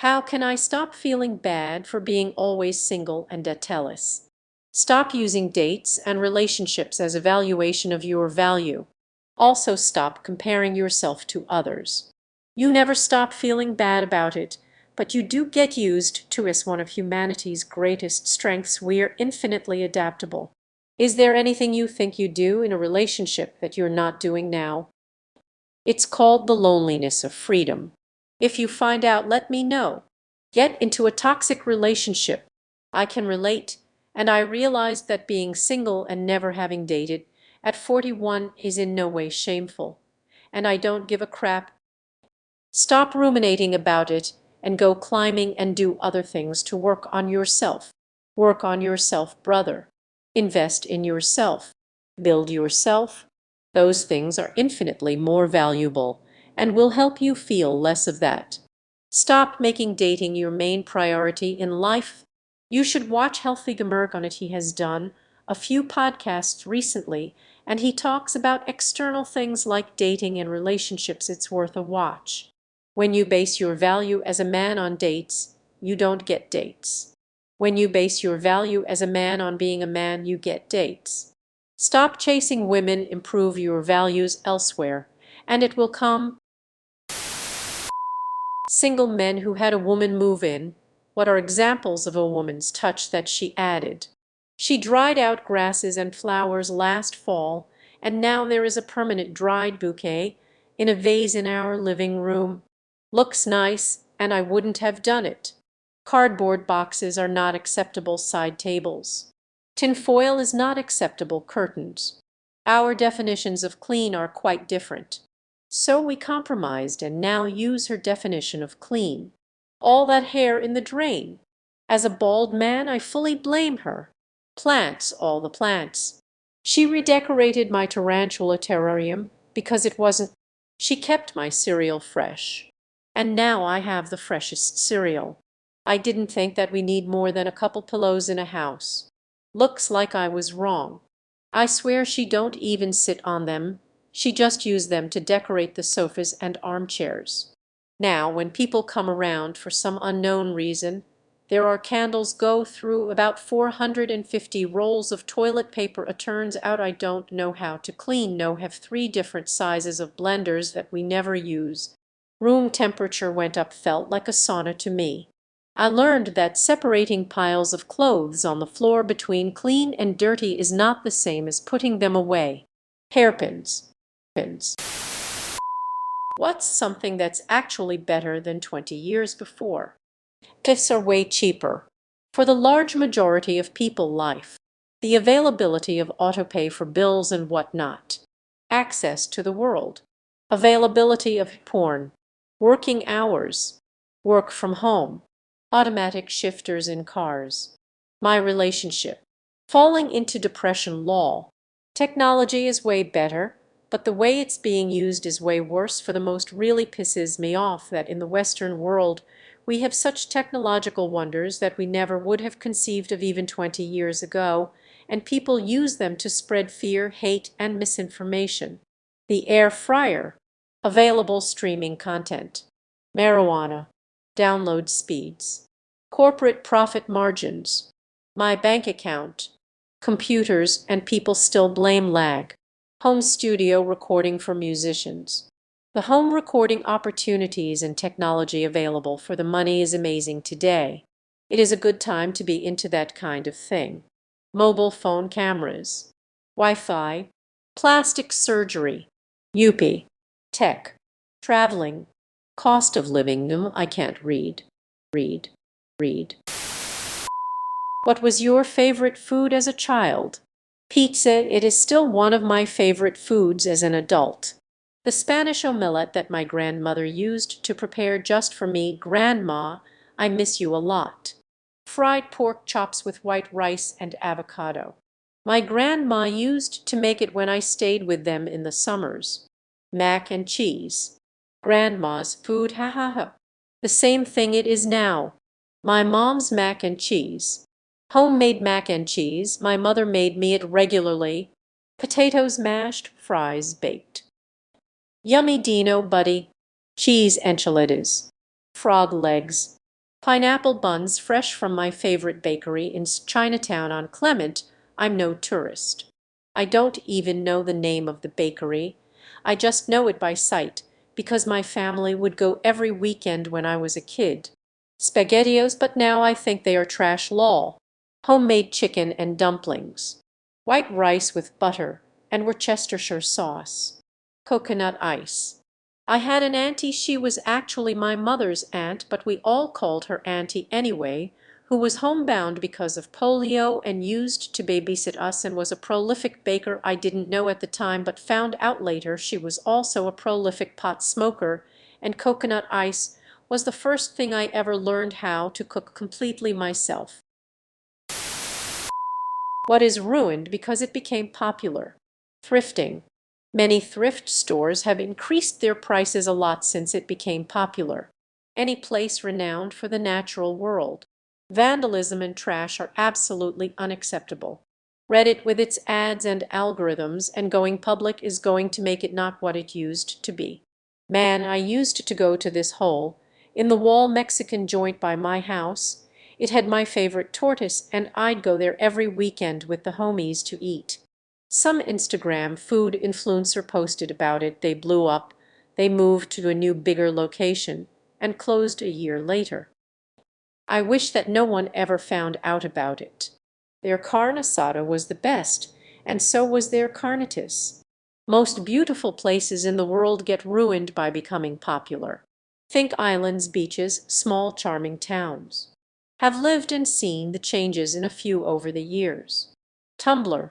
How can I stop feeling bad for being always single and dateless? Stop using dates and relationships as evaluation of your value. Also stop comparing yourself to others. You never stop feeling bad about it, but you do get used to as one of humanity's greatest strengths. We're infinitely adaptable. Is there anything you think you do in a relationship that you're not doing now? It's called the loneliness of freedom. If you find out, let me know. Get into a toxic relationship. I can relate, and I realized that being single and never having dated at 41 is in no way shameful. And I don't give a crap. Stop ruminating about it and go climbing and do other things to work on yourself. Work on yourself, brother. Invest in yourself. Build yourself. Those things are infinitely more valuable and will help you feel less of that. Stop making dating your main priority in life. You should watch Healthy Gamerk on it. He has done a few podcasts recently, and he talks about external things like dating and relationships. It's worth a watch. When you base your value as a man on dates, you don't get dates. When you base your value as a man on being a man, you get dates. Stop chasing women, improve your values elsewhere, and it will come. Single men who had a woman move in. What are examples of a woman's touch that she added? She dried out grasses and flowers last fall, and now there is a permanent dried bouquet in a vase in our living room. Looks nice, and I wouldn't have done it. Cardboard boxes are not acceptable side tables. Tinfoil is not acceptable curtains. Our definitions of clean are quite different. So we compromised and now use her definition of clean. All that hair in the drain. As a bald man, I fully blame her. Plants, all the plants. She redecorated my tarantula terrarium because it wasn't. She kept my cereal fresh. And now I have the freshest cereal. I didn't think that we need more than a couple pillows in a house. Looks like I was wrong. I swear she don't even sit on them. She just used them to decorate the sofas and armchairs. Now, when people come around for some unknown reason, there are candles go through about 450 rolls of toilet paper. It turns out I don't know how to clean. No, have 3 different sizes of blenders that we never use. Room temperature went up, felt like a sauna to me. I learned that separating piles of clothes on the floor between clean and dirty is not the same as putting them away. Hairpins. Pins. What's something that's actually better than 20 years before? Gifts are way cheaper. For the large majority of people, life. The availability of autopay for bills and whatnot. Access to the world. Availability of porn. Working hours. Work from home. Automatic shifters in cars. My relationship. Falling into depression law. Technology is way better, but the way it's being used is way worse. For the most really pisses me off that in the Western world we have such technological wonders that we never would have conceived of even 20 years ago, and people use them to spread fear, hate, and misinformation. The air fryer. Available streaming content. Marijuana. Download speeds. Corporate profit margins. My bank account. Computers, and people still blame lag. Home studio recording for musicians. The home recording opportunities and technology available for the money is amazing today. It is a good time to be into that kind of thing. Mobile phone cameras. Wi-Fi. Plastic surgery. UP. Tech. Traveling. Cost of living. I can't read. Read. What was your favorite food as a child? Pizza. It is still one of my favorite foods as an adult. The Spanish omelette that my grandmother used to prepare just for me. Grandma, I miss you a lot. Fried pork chops with white rice and avocado. My grandma used to make it when I stayed with them in the summers. Mac and cheese. Grandma's food, ha ha ha. The same thing it is now. My mom's mac and cheese. Homemade mac and cheese. My mother made me it regularly. Potatoes mashed, fries baked. Yummy Dino buddy. Cheese enchiladas. Frog legs. Pineapple buns fresh from my favorite bakery in Chinatown on Clement. I'm no tourist. I don't even know the name of the bakery. I just know it by sight because my family would go every weekend when I was a kid. SpaghettiOs, but now I think they are trash lol. Homemade chicken and dumplings. White rice with butter and Worcestershire sauce. Coconut ice. I had an auntie, she was actually my mother's aunt, but we all called her auntie anyway, who was homebound because of polio and used to babysit us and was a prolific baker. I didn't know at the time but found out later she was also a prolific pot smoker, and coconut ice was the first thing I ever learned how to cook completely myself. What is ruined because it became popular? Thrifting. Many thrift stores have increased their prices a lot since it became popular. Any place renowned for the natural world. Vandalism and trash are absolutely unacceptable. Reddit with its ads and algorithms and going public is going to make it not what it used to be. Man, I used to go to this hole in the wall Mexican joint by my house. It had my favorite tortoise, and I'd go there every weekend with the homies to eat. Some Instagram food influencer posted about it. They blew up. They moved to a new, bigger location and closed a year later. I wish that no one ever found out about it. Their carne asada was the best, and so was their carnitas. Most beautiful places in the world get ruined by becoming popular. Think islands, beaches, small charming towns. Have lived and seen the changes in a few over the years. Tumblr.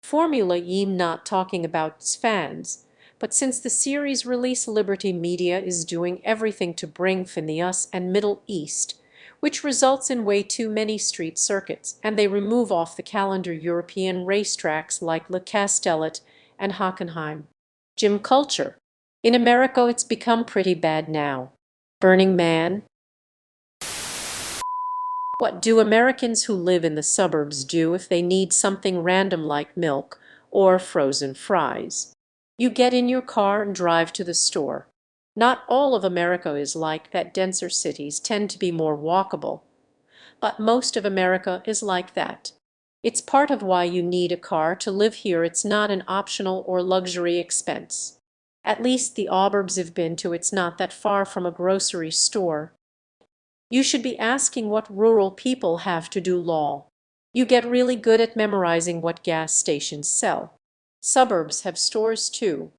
Formula Yeam, not talking about its fans, but since the series release Liberty Media is doing everything to bring Phineas and Middle East, which results in way too many street circuits, and they remove off the calendar European racetracks like Le Castellet and Hockenheim. Gym culture. In America it's become pretty bad now. Burning Man. What do Americans who live in the suburbs do if they need something random like milk or frozen fries? You get in your car and drive to the store. Not all of America is like that. Denser cities tend to be more walkable, but most of America is like that. It's part of why you need a car to live here. It's not an optional or luxury expense. At least the suburbs have been to. It's not that far from a grocery store. You should be asking what rural people have to do law. You get really good at memorizing what gas stations sell. Suburbs have stores too.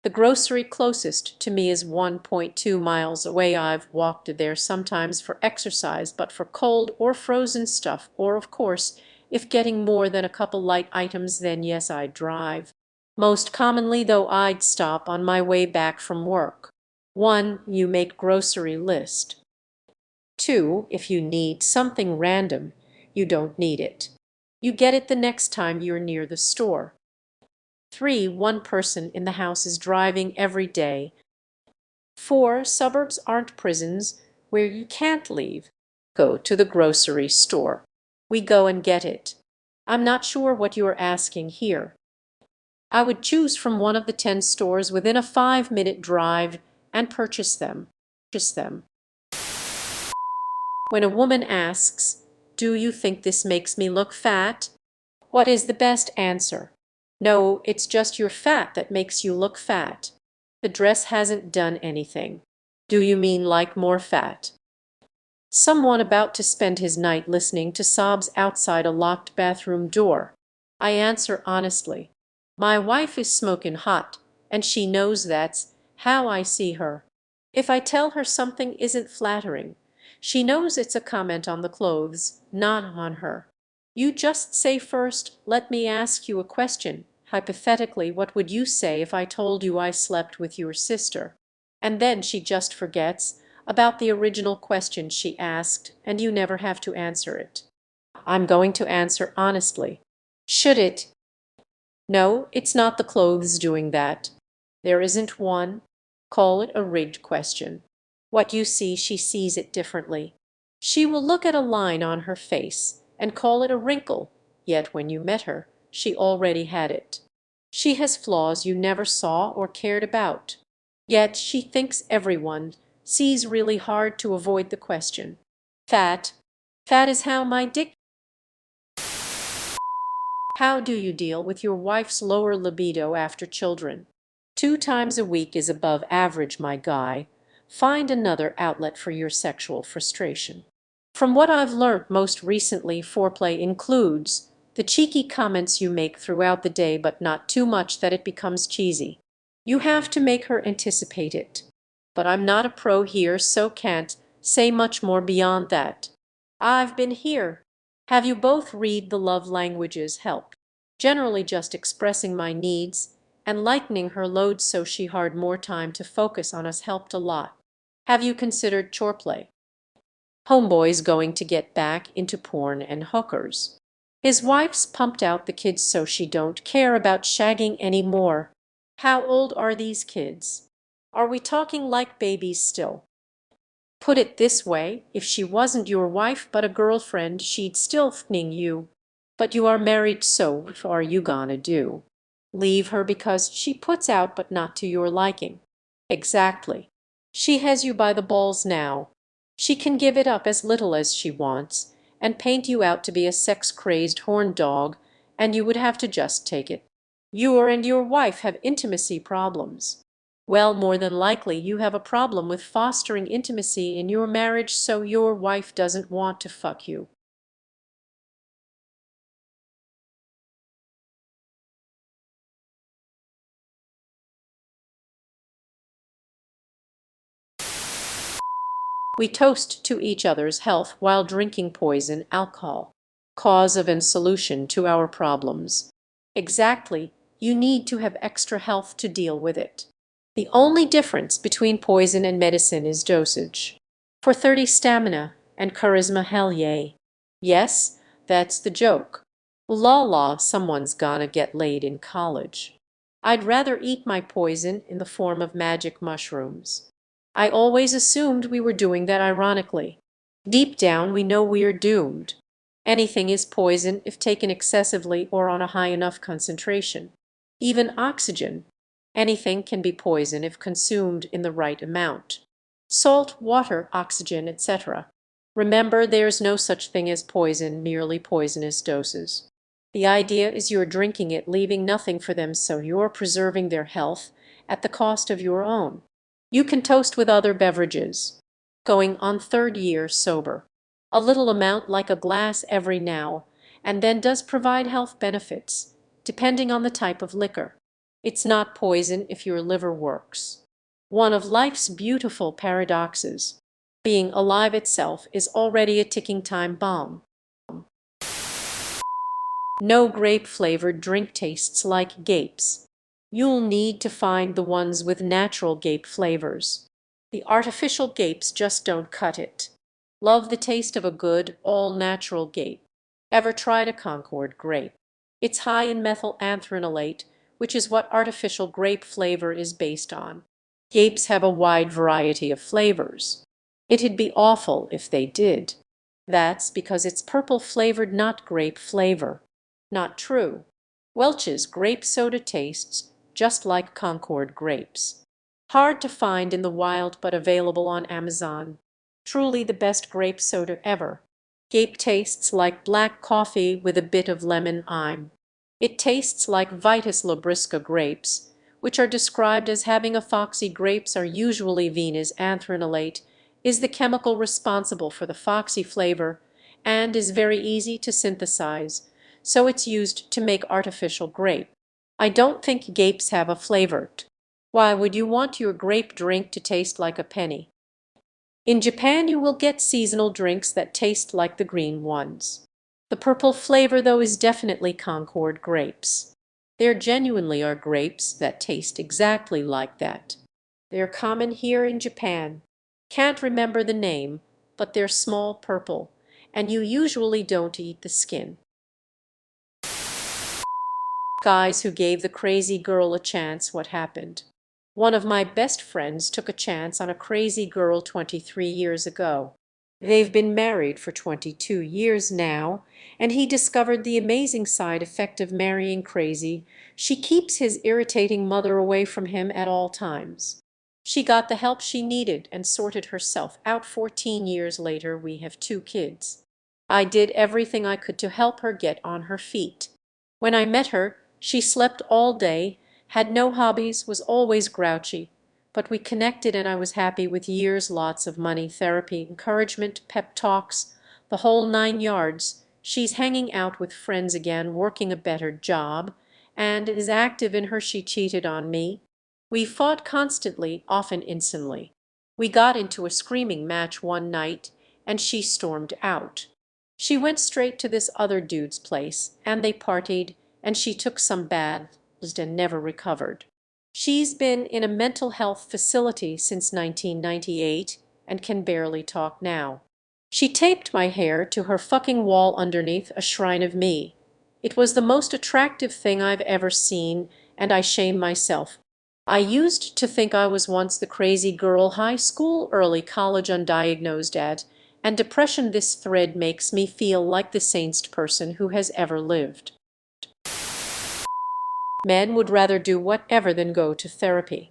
The grocery closest to me is 1.2 miles away. I've walked there sometimes for exercise, but for cold or frozen stuff, or of course, if getting more than a couple light items, then yes, I'd drive. Most commonly, though, I'd stop on my way back from work. 1. You make grocery list. 2. If you need something random, you don't need it. You get it the next time you're near the store. 3. One person in the house is driving every day. 4. Suburbs aren't prisons where you can't leave. Go to the grocery store. We go and get it. I'm not sure what you are asking here. I would choose from one of the 10 stores within a 5-minute drive and purchase them. When a woman asks, "Do you think this makes me look fat?" what is the best answer? No, it's just you're fat that makes you look fat. The dress hasn't done anything. Do you mean like more fat? Someone about to spend his night listening to sobs outside a locked bathroom door. I answer honestly. My wife is smoking hot, and she knows that's how I see her. If I tell her something isn't flattering, she knows it's a comment on the clothes, not on her. You just say first, "Let me ask you a question. Hypothetically, what would you say if I told you I slept with your sister?" And then she just forgets about the original question she asked, and you never have to answer it. I'm going to answer honestly. Should it? No, it's not the clothes doing that. There isn't one. Call it a rigged question. What you see, she sees it differently. She will look at a line on her face and call it a wrinkle, yet when you met her, she already had it. She has flaws you never saw or cared about. Yet she thinks everyone sees really hard to avoid the question. Fat. Fat is how my dick. How do you deal with your wife's lower libido after children? 2 times a week is above average, my guy. Find another outlet for your sexual frustration. From what I've learnt most recently, foreplay includes the cheeky comments you make throughout the day, but not too much that it becomes cheesy. You have to make her anticipate it. But I'm not a pro here, so can't say much more beyond that. I've been here. Have you both read The Love Languages help? Generally just expressing my needs and lightening her load so she had more time to focus on us helped a lot. Have you considered choreplay? Homeboy's going to get back into porn and hookers. His wife's pumped out the kids so she don't care about shagging anymore. How old are these kids? Are we talking like babies still? Put it this way, if she wasn't your wife but a girlfriend, she'd still fning you. But you are married, so what are you gonna do? Leave her because she puts out but not to your liking. Exactly. She has you by the balls now. She can give it up as little as she wants and paint you out to be a sex-crazed horn dog, and you would have to just take it. You and your wife have intimacy problems. Well, more than likely you have a problem with fostering intimacy in your marriage, so your wife doesn't want to fuck you. We toast to each other's health while drinking poison alcohol. Cause of and solution to our problems. Exactly, you need to have extra health to deal with it. The only difference between poison and medicine is dosage. For 30 stamina and charisma, hell yay. Yes, that's the joke. La la, someone's gonna get laid in college. I'd rather eat my poison in the form of magic mushrooms. I always assumed we were doing that ironically. Deep down, we know we are doomed. Anything is poison if taken excessively or on a high enough concentration. Even oxygen. Anything can be poison if consumed in the right amount. Salt, water, oxygen, etc. Remember, there's no such thing as poison, merely poisonous doses. The idea is you're drinking it, leaving nothing for them, so you're preserving their health at the cost of your own. You can toast with other beverages. Going on 3rd year sober. A little amount, like a glass every now and then, does provide health benefits, depending on the type of liquor. It's not poison if your liver works. One of life's beautiful paradoxes. Being alive itself is already a ticking time bomb. No grape-flavored drink tastes like gapes. You'll need to find the ones with natural gape flavors. The artificial gapes just don't cut it. Love the taste of a good, all-natural gape. Ever tried a Concord grape? It's high in methyl anthranilate, which is what artificial grape flavor is based on. Gapes have a wide variety of flavors. It'd be awful if they did. That's because it's purple flavored, not grape flavor. Not true. Welch's grape soda tastes just like Concord grapes. Hard to find in the wild but available on Amazon. Truly the best grape soda ever. Gape tastes like black coffee with a bit of lemon lime. It tastes like Vitis labrusca grapes, which are described as having a foxy. Grapes are usually Venus anthranilate is the chemical responsible for the foxy flavor and is very easy to synthesize, so it's used to make artificial grape. I don't think gapes have a flavor. Why would you want your grape drink to taste like a penny? In Japan, you will get seasonal drinks that taste like the green ones. The purple flavor, though, is definitely Concord grapes. There genuinely are grapes that taste exactly like that. They're common here in Japan. Can't remember the name, but they're small purple, and you usually don't eat the skin. Guys who gave the crazy girl a chance, what happened? One of my best friends took a chance on a crazy girl 23 years ago. They've been married for 22 years now, and he discovered the amazing side effect of marrying crazy. She keeps his irritating mother away from him at all times. She got the help she needed and sorted herself out. 14 years later, we have 2 kids. I did everything I could to help her get on her feet. When I met her, she slept all day, had no hobbies, was always grouchy. But we connected and I was happy with years, lots of money, therapy, encouragement, pep talks, the whole 9 yards. She's hanging out with friends again, working a better job, and is active in her. She cheated on me. We fought constantly, often instantly. We got into a screaming match one night, and she stormed out. She went straight to this other dude's place, and they partied, and she took some baths and never recovered. She's been in a mental health facility since 1998 and can barely talk now. She taped my hair to her fucking wall underneath a shrine of me. It was the most attractive thing I've ever seen, and I shame myself. I used to think I was once the crazy girl, high school, early college, undiagnosed at, and depression. This thread makes me feel like the sanest person who has ever lived. Men would rather do whatever than go to therapy.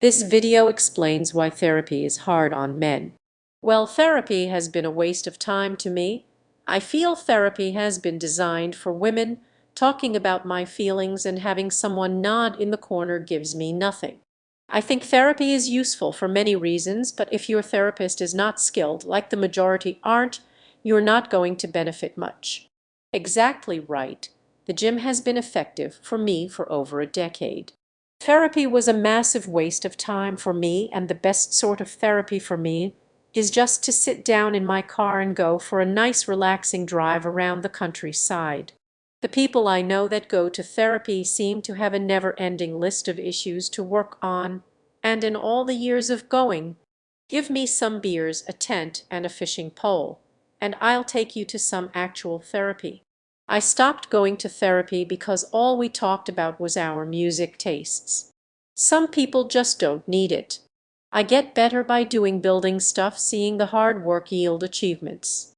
This video explains why therapy is hard on men. Well, therapy has been a waste of time to me. I feel therapy has been designed for women. Talking about my feelings and having someone nod in the corner gives me nothing. I think therapy is useful for many reasons, but if your therapist is not skilled, like the majority aren't, you're not going to benefit much. Exactly right. The gym has been effective for me for over a decade. Therapy was a massive waste of time for me, and the best sort of therapy for me is just to sit down in my car and go for a nice relaxing drive around the countryside. The people I know that go to therapy seem to have a never-ending list of issues to work on, and in all the years of going, give me some beers, a tent, and a fishing pole, and I'll take you to some actual therapy. I stopped going to therapy because all we talked about was our music tastes. Some people just don't need it. I get better by doing building stuff, seeing the hard work yield achievements.